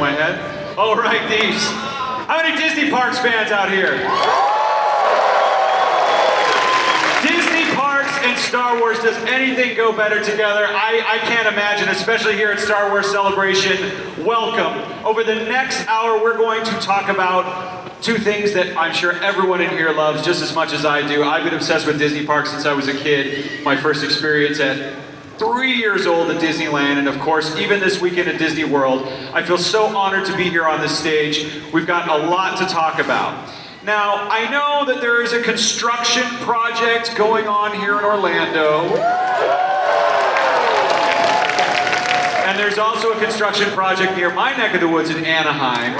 my head. All right, these. How many Disney Parks fans out here? Disney Parks and Star Wars, does anything go better together? I can't imagine, especially here at Star Wars Celebration. Welcome. Over the next hour, we're going to talk about two things that I'm sure everyone in here loves just as much as I do. I've been obsessed with Disney Parks since I was a kid. My first experience at 3 years old at Disneyland, and of course, even this weekend at Disney World. I feel so honored to be here on this stage. We've got a lot to talk about. Now, I know that there is a construction project going on here in Orlando. And there's also a construction project near my neck of the woods in Anaheim.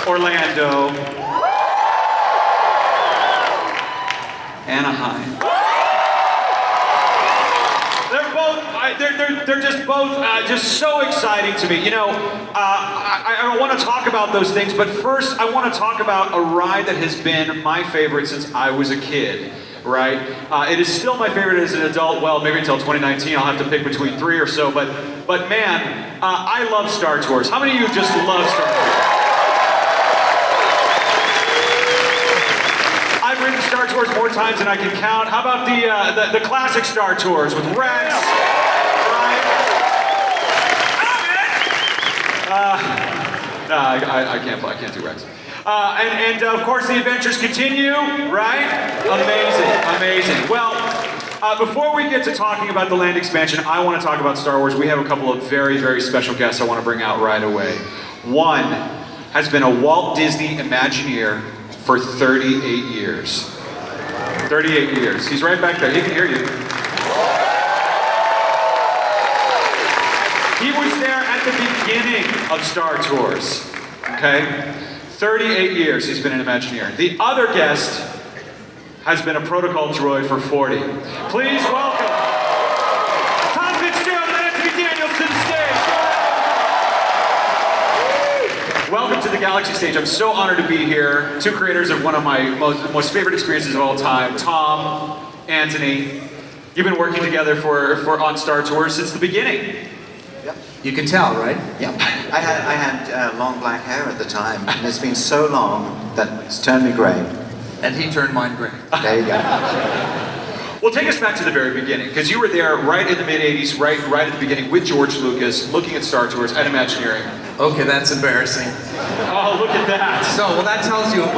Orlando. Anaheim. They're just both just so exciting to me. You know, I want to talk about those things, but first I want to talk about a ride that has been my favorite since I was a kid, right? It is still my favorite as an adult. Well, maybe until 2019, I'll have to pick between three or so, but man, I love Star Tours. How many of you just love Star Tours? I've ridden Star Tours more times than I can count. How about the classic Star Tours with Rex? No, I can't do Rex. And of course the adventures continue, right? Amazing. Well, before we get to talking about the land expansion, I want to talk about Star Wars. We have a couple of very, very special guests I want to bring out right away. One has been a Walt Disney Imagineer for 38 years. 38 years. He's right back there. He can hear you. He was there at the beginning of Star Tours, okay? 38 years he's been an Imagineer. The other guest has been a protocol droid for 40. Please welcome Tom Fitzgerald and Daniels to the stage. Welcome to the Galaxy stage. I'm so honored to be here. Two creators of one of my most favorite experiences of all time. Tom, Anthony, you've been working together on Star Tours since the beginning. You can tell, right? Yeah. I had long black hair at the time, and it's been so long that it's turned me gray. And he turned mine gray. There you go. Well, take us back to the very beginning, because you were there right in the mid-'80s, right at the beginning with George Lucas, looking at Star Tours at Imagineering. Okay, that's embarrassing. Oh, look at that. So, well, that tells you it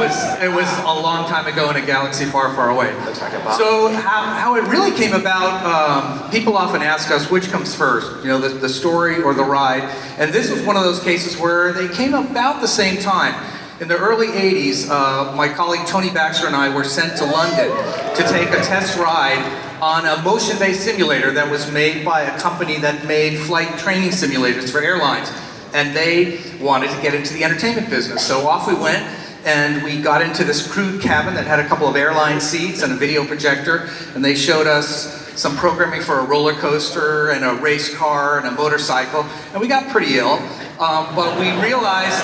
was a long time ago in a galaxy far, far away. Looks like a bomb. So, how it really came about, people often ask us which comes first, you know, the story or the ride. And this was one of those cases where they came about the same time. In the early 80s, my colleague Tony Baxter and I were sent to London to take a test ride on a motion-based simulator that was made by a company that made flight training simulators for airlines. And they wanted to get into the entertainment business. So off we went, and we got into this crude cabin that had a couple of airline seats and a video projector, and they showed us some programming for a roller coaster and a race car and a motorcycle, and we got pretty ill. But we realized,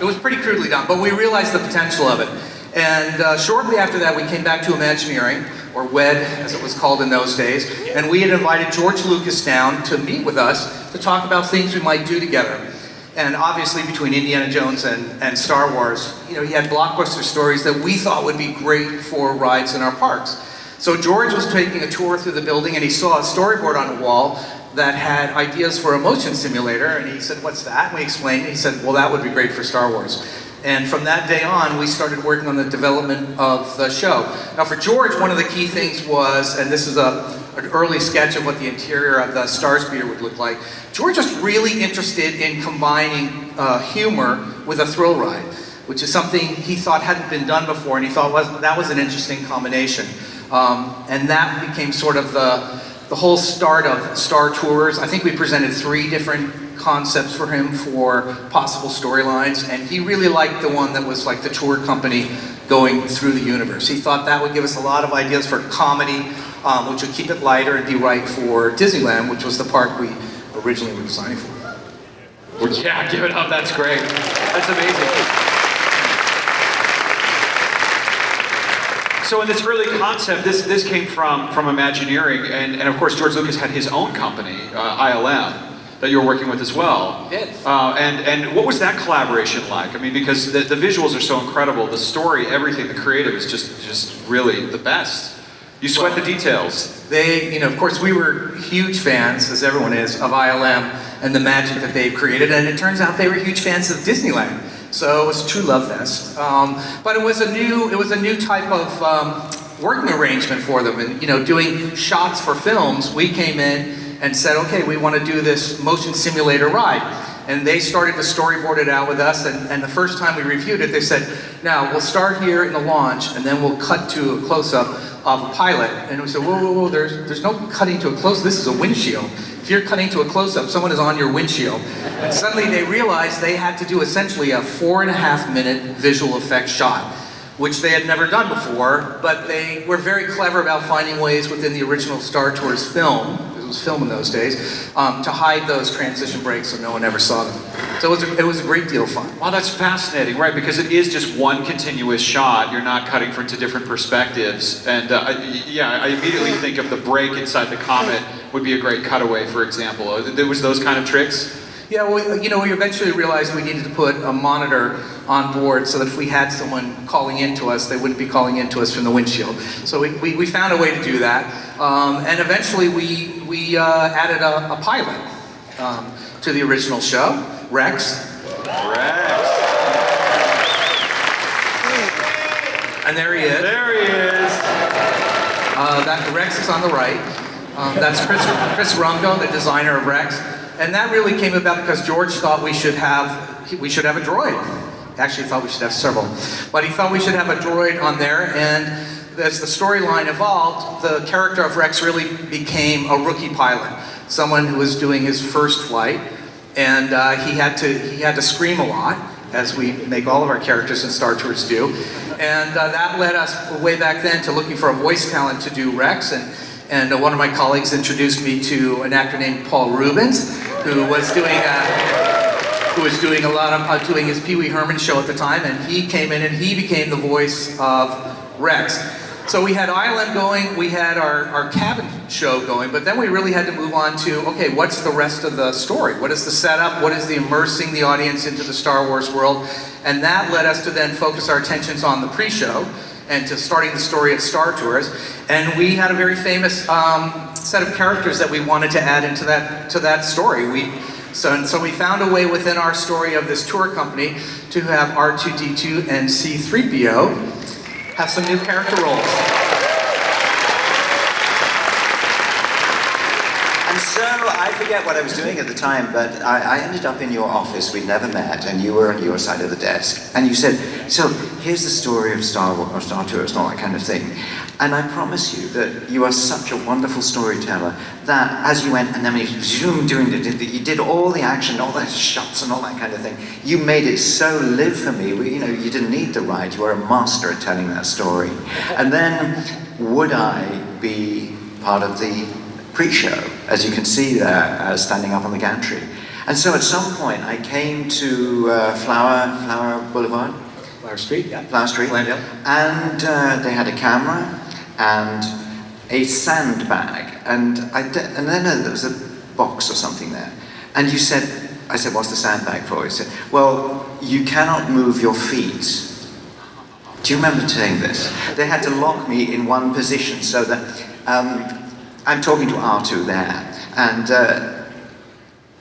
it was pretty crudely done, but we realized the potential of it. And shortly after that, we came back to Imagineering, or WED as it was called in those days, and we had invited George Lucas down to meet with us to talk about things we might do together. And obviously between Indiana Jones and Star Wars, you know, he had blockbuster stories that we thought would be great for rides in our parks. So George was taking a tour through the building, and he saw a storyboard on the wall that had ideas for a motion simulator, and he said, "What's that?" And we explained, and he said, "Well, that would be great for Star Wars." And from that day on, we started working on the development of the show. Now for George, one of the key things was, and this is an early sketch of what the interior of the Star Speeder would look like, George was really interested in combining humor with a thrill ride, which is something he thought hadn't been done before, and he thought that was an interesting combination. And that became sort of the whole start of Star Tours. I think we presented 3 different concepts for him for possible storylines, and he really liked the one that was like the tour company going through the universe. He thought that would give us a lot of ideas for comedy, which would keep it lighter and be right for Disneyland, which was the park we originally were designing for. Well, yeah, give it up, that's great. That's amazing. So in this early concept, this came from Imagineering, and of course George Lucas had his own company, ILM. that you were working with as well. Yes. And what was that collaboration like? I mean, because the visuals are so incredible, the story, everything, the creative is just really the best. You sweat the details. They, of course, we were huge fans, as everyone is, of ILM and the magic that they've created, and it turns out they were huge fans of Disneyland. So it was a true love fest. But it was a new type of working arrangement for them, and doing shots for films. We came in and said, okay, we want to do this motion simulator ride. And they started to storyboard it out with us, and the first time we reviewed it, they said, now, we'll start here in the launch, and then we'll cut to a close-up of a pilot. And we said, whoa, there's no cutting to a close-up, this is a windshield. If you're cutting to a close-up, someone is on your windshield. And suddenly they realized they had to do essentially a 4.5-minute visual effects shot, which they had never done before, but they were very clever about finding ways within the original Star Tours film, film in those days, to hide those transition breaks so no one ever saw them. So it was a great deal of fun. Wow, that's fascinating, right? Because it is just one continuous shot. You're not cutting to different perspectives. And I immediately think of the break inside the comet would be a great cutaway, for example. There was those kind of tricks? Yeah, well, we eventually realized we needed to put a monitor on board so that if we had someone calling into us, they wouldn't be calling into us from the windshield. So we found a way to do that. And eventually we added a pilot to the original show, Rex. And there he is. There he is. That Rex is on the right. That's Chris Rungo, the designer of Rex. And that really came about because George thought we should have a droid. Actually, he thought we should have several. But he thought we should have a droid on there, and as the storyline evolved, the character of Rex really became a rookie pilot. Someone who was doing his first flight, and he had to scream a lot, as we make all of our characters in Star Tours do. And that led us way back then to looking for a voice talent to do Rex, and one of my colleagues introduced me to an actor named Paul Rubens, who was doing doing his Pee Wee Herman show at the time, and he came in and he became the voice of Rex. So we had Island going, we had our cabin show going, but then we really had to move on to, okay, what's the rest of the story? What is the setup? What is the immersing the audience into the Star Wars world? And that led us to then focus our attentions on the pre-show and to starting the story of Star Tours. And we had a very famous set of characters that we wanted to add into that story. So we found a way within our story of this tour company to have R2-D2 and C-3PO have some new character roles. And so I forget what I was doing at the time, but I ended up in your office. We'd never met, and you were on your side of the desk. And you said, so here's the story of Star Wars, or Star Tours, and all that kind of thing. And I promise you that you are such a wonderful storyteller that as you went, and then when you zoomed doing it, you did all the action, all the shots and all that kind of thing. You made it so live for me. You didn't need the ride. You were a master at telling that story. And then, would I be part of the pre-show, as you can see there, standing up on the gantry? And so at some point, I came to Flower Boulevard. Flower Street, yeah. Flower Street. Glendale. And they had a camera and a sandbag, and then there was a box or something there. And I said, what's the sandbag for? He said, well, you cannot move your feet. Do you remember saying this? They had to lock me in one position so that I'm talking to R2 there, and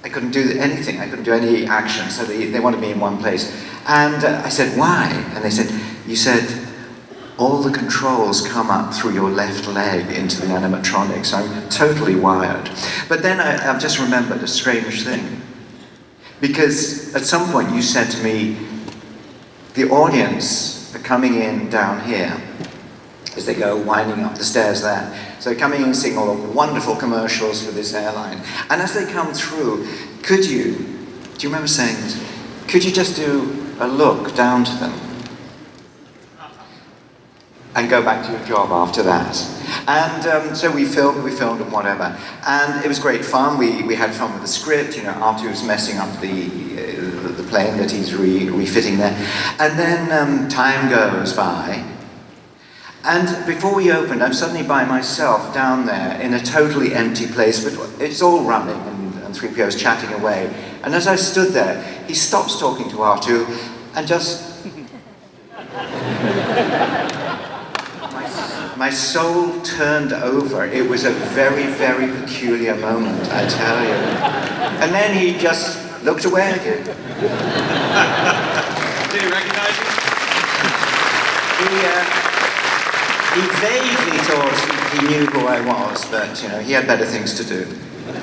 I couldn't do anything. I couldn't do any action, so they wanted me in one place. And I said, why? And they said, you said, all the controls come up through your left leg into the animatronics. I'm totally wired. But then I've just remembered a strange thing. Because at some point you said to me, the audience are coming in down here as they go winding up the stairs there. So they're coming in seeing all the wonderful commercials for this airline. And as they come through, do you remember saying this? Could you just do a look down to them? And go back to your job after that. And so we filmed and whatever. And it was great fun. We had fun with the script, after he was messing up the plane that he's refitting there. And then time goes by. And before we opened, I'm suddenly by myself down there in a totally empty place, but it's all running and and 3PO is chatting away. And as I stood there, he stops talking to R2 and just... my soul turned over. It was a very, very peculiar moment, I tell you. And then he just looked away again. Did he recognize you? He vaguely thought he knew who I was, but, you know, he had better things to do.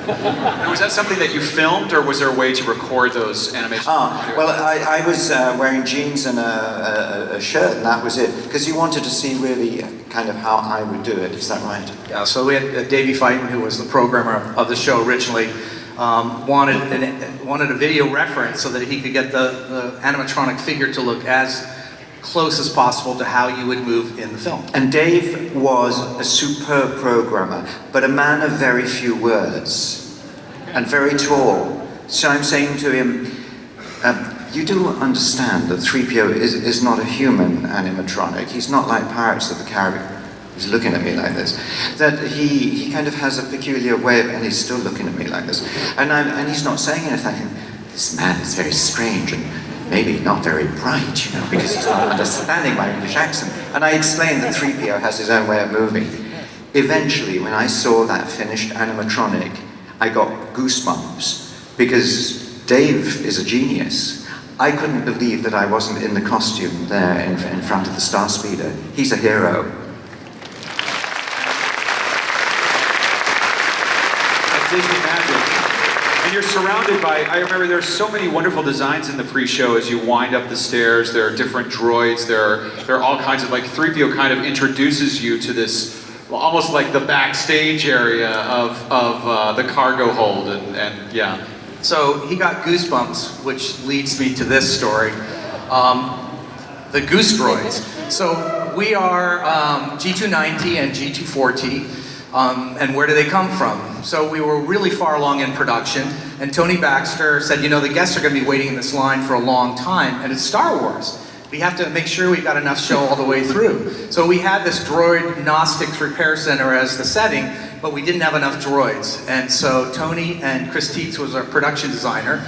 Now, was that something that you filmed, or was there a way to record those animations? Well, I was wearing jeans and a shirt, and that was it. Because you wanted to see really kind of how I would do it, is that right? Yeah, so we had Davey Fighton, who was the programmer of the show originally, wanted a video reference so that he could get the animatronic figure to look as close as possible to how you would move in the film. And Dave was a superb programmer, but a man of very few words, and very tall. So I'm saying to him, you do understand that 3PO is not a human animatronic. He's not like Pirates of the Caribbean. He's looking at me like this. That he kind of has a peculiar way of, and he's still looking at me like this. And he's not saying anything. This man is very strange and maybe not very bright, you know, because he's not understanding my English accent. And I explained that 3PO has his own way of moving. Eventually, when I saw that finished animatronic, I got goosebumps, because Dave is a genius. I couldn't believe that I wasn't in the costume there in front of the Star Speeder. He's a hero. That's Disney magic. And you're surrounded by, I remember there's so many wonderful designs in the pre-show as you wind up the stairs. There are different droids. There are all kinds of, like 3PO kind of introduces you to this, well, almost like the backstage area of the cargo hold, and yeah. So he got goosebumps, which leads me to this story. The Goose Droids. So we are G290 and G240, and where do they come from? So we were really far along in production, and Tony Baxter said, you know, the guests are going to be waiting in this line for a long time, and it's Star Wars. We have to make sure we've got enough show all the way through. So we had this droid Gnostics repair center as the setting, but we didn't have enough droids. And so Tony and Chris Tietz, was our production designer,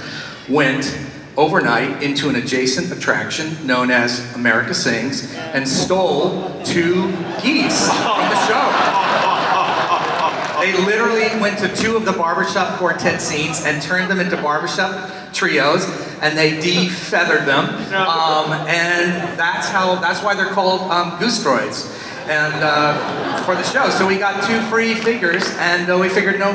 went overnight into an adjacent attraction known as America Sings and stole 2 geese from the show. They literally went to 2 of the barbershop quartet scenes and turned them into barbershop trios, and they de-feathered them, and that's why they're called Goose Droids, and for the show. So we got 2 free figures, and we figured no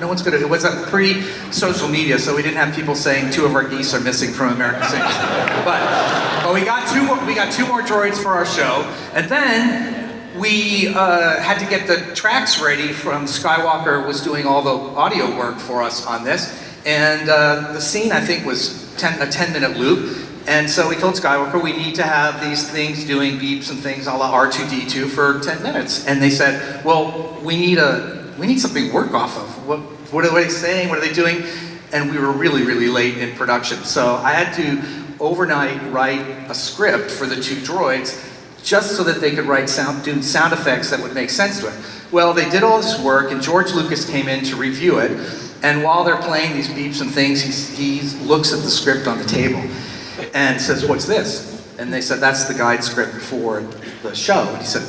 one's gonna. It was pre-social media, so we didn't have people saying 2 of our geese are missing from America Sings. But we got 2 more. We got 2 more droids for our show, and then we had to get the tracks ready. From Skywalker was doing all the audio work for us on this. And the scene, I think, was a 10-minute loop. And so we told Skywalker, we need to have these things doing beeps and things a la R2-D2 for 10 minutes. And they said, well, we need something to work off of. What are they saying? What are they doing? And we were really, really late in production. So I had to overnight write a script for the 2 droids just so that they could do sound effects that would make sense to it. Well, they did all this work, and George Lucas came in to review it. And while they're playing these beeps and things, he looks at the script on the table and says, what's this? And they said, that's the guide script for the show. And he said,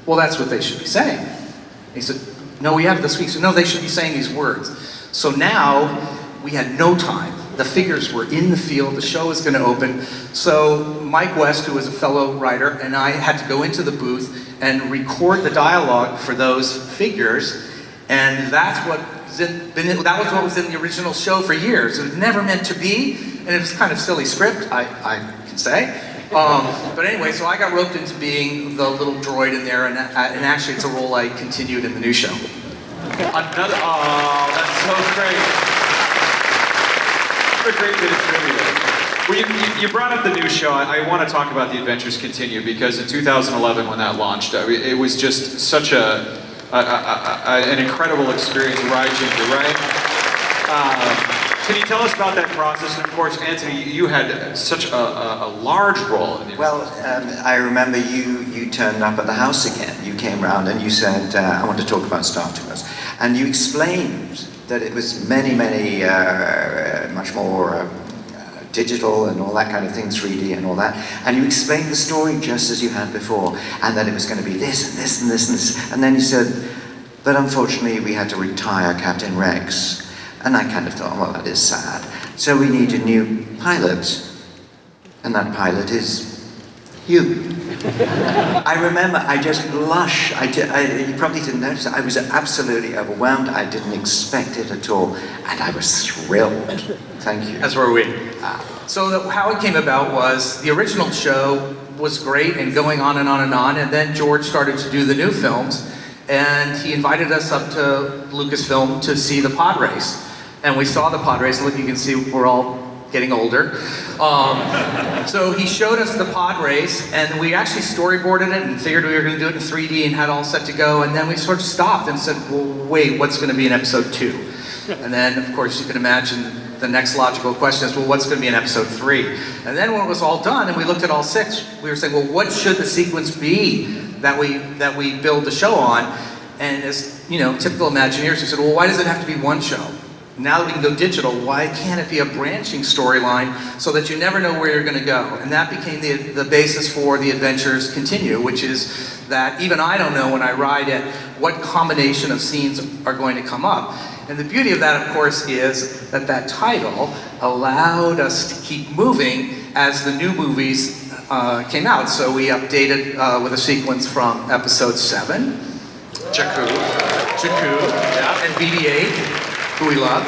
well, that's what they should be saying. And he said, no, we have this week. So no, they should be saying these words. So now we had no time. The figures were in the field. The show was going to open. So Mike West, who was a fellow writer, and I had to go into the booth and record the dialogue for those figures. And that was what was in the original show for years. It was never meant to be, and it was kind of silly script, I can say. But anyway, so I got roped into being the little droid in there, and actually it's a role I continued in the new show. That's so great. What a great bit of trivia. Well, you brought up the new show. I want to talk about The Adventures Continue, because in 2011 when that launched, it was just such an incredible experience, Ride Ginger, right? Can you tell us about that process? And of course, Anthony, you had such a large role in it. Well, I remember you turned up at the house again. You came round and you said, I want to talk about Star Tours. And you explained that it was many, much more digital and all that kind of thing, 3D and all that. And you explained the story just as you had before, and that it was going to be this and this and this and this. And then you said, but unfortunately we had to retire Captain Rex. And I kind of thought, well, that is sad. So we need a new pilot. And that pilot is you. I remember, I just blush. You probably didn't notice it. I was absolutely overwhelmed. I didn't expect it at all. And I was thrilled. Thank you. As were we. So how it came about was the original show was great and going on and on and on. And then George started to do the new films. And he invited us up to Lucasfilm to see the pod race. And we saw the pod race. Look, you can see we're all getting older. So he showed us the pod race, and we actually storyboarded it and figured we were going to do it in 3D and had it all set to go. And then we sort of stopped and said, well, wait, what's going to be in episode 2? And then, of course, you can imagine the next logical question is, well, what's going to be in episode 3? And then when it was all done and we looked at all 6, we were saying, well, what should the sequence be that we build the show on? And as, typical Imagineers, we said, well, why does it have to be one show? Now that we can go digital, why can't it be a branching storyline so that you never know where you're going to go? And that became the basis for The Adventures Continue, which is that even I don't know when I ride it what combination of scenes are going to come up. And the beauty of that, of course, is that that title allowed us to keep moving as the new movies came out. So we updated with a sequence from episode 7, Jakku, yeah, and BB-8. Who we love.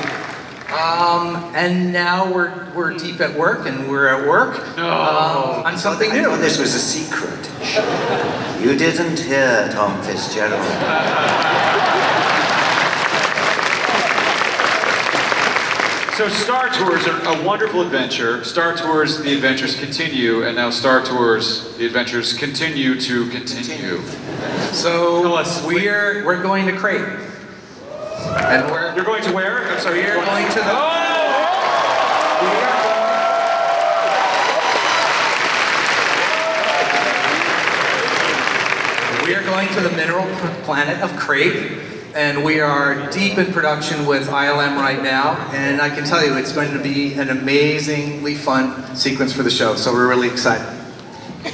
And now we're deep at work, and we're at work on something new. I thought this was a secret. You didn't hear Tom Fitzgerald. So Star Tours are a wonderful adventure. Star Tours, The Adventures Continue, and now Star Tours, The Adventures Continue to continue. So Tell us, we're going to Crate. And You're going to where? I'm sorry, we're going to the... We are going to the mineral planet of Crate, and we are deep in production with ILM right now, and I can tell you it's going to be an amazingly fun sequence for the show, so we're really excited.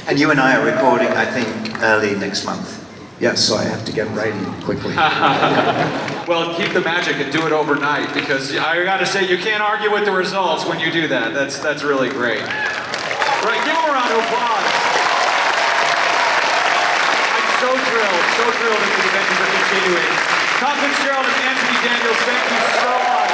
And you and I are recording, I think, early next month. Yes, so I have to get writing quickly. Well, keep the magic and do it overnight, because I gotta say, you can't argue with the results when you do that. That's really great. Right, give them a round of applause. I'm so thrilled that the adventures are continuing. Tom Fitzgerald and Anthony Daniels, thank you so much.